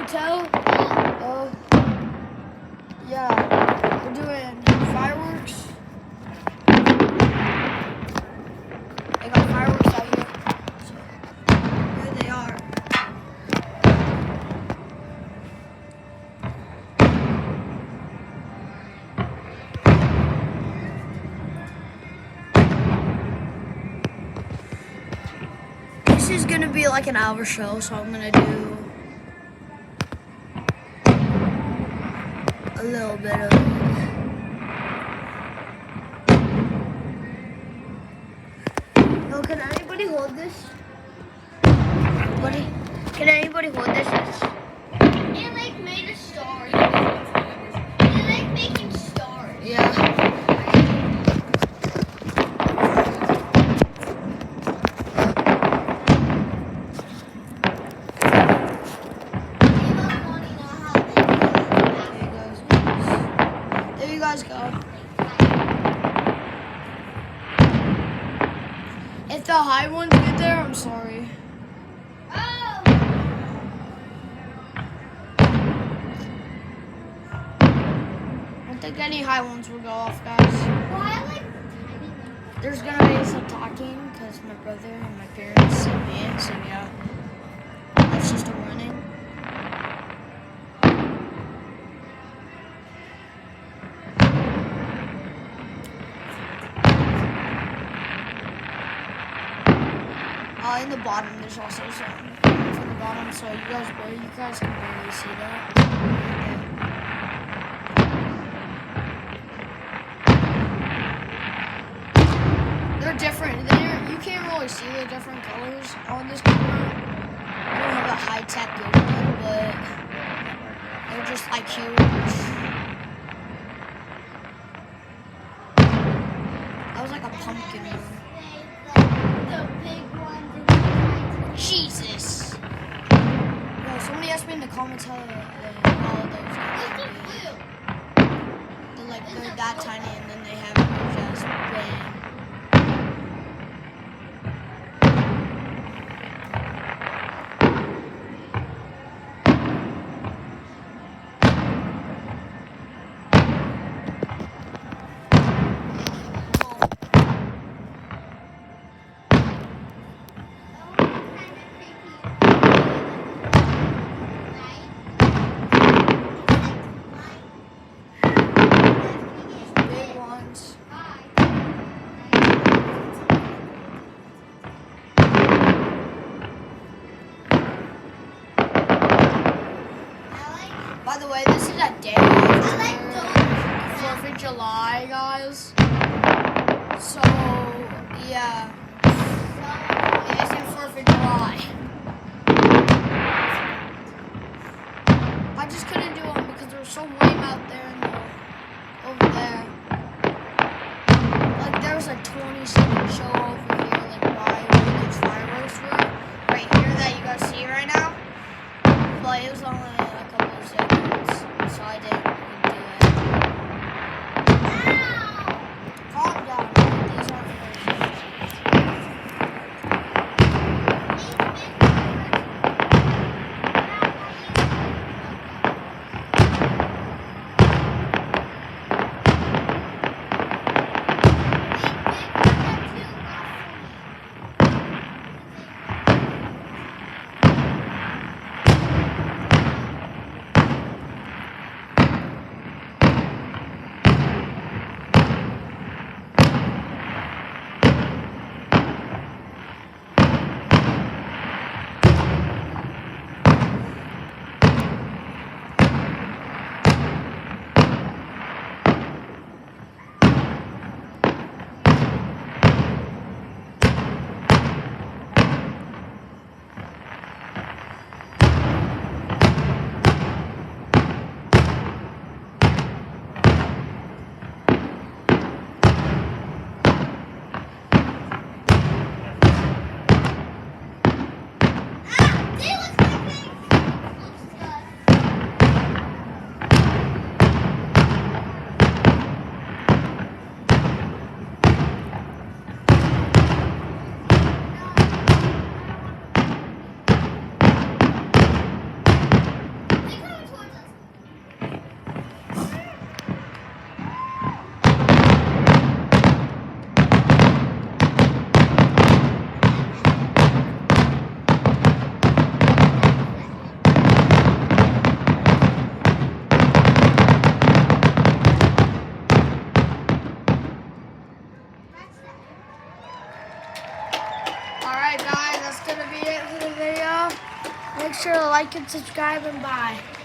tell? Yeah, we're doing fireworks. They got fireworks out here. So, here they are. This is gonna be like an hour show, so I'm gonna do a little bit of Oh, can anybody hold this? Can anybody hold this? It like made a star. It like making stars. Yeah. There you guys go. If the high ones get there, I'm sorry. Oh! I don't think any high ones will go off, guys. Well, I like There's gonna be some talking because my brother and my parents and me, so yeah. That's just a warning. In the bottom, there's also something from the bottom, so you guys can barely see that. They're different. You can't really see the different colors on this camera. I don't have a high-tech good one, but they're just like huge. That was like a pumpkin one. the big ones. Jesus! Yo, somebody asked me in the comments how those It's are. blue. They're that tiny and then they have just bang. By the way, this is a day after 4th of July, guys. So, yeah. It isn't 4th of July. I just couldn't do them because there was so lame out there and over there. Like, there was a 20-second show over here, like, by where those fireworks were. Right here that you guys see right now. But it was only a couple of seconds, so I didn't do it. Calm down, man. These aren't very gonna be it for the video. Make sure to like and subscribe and bye.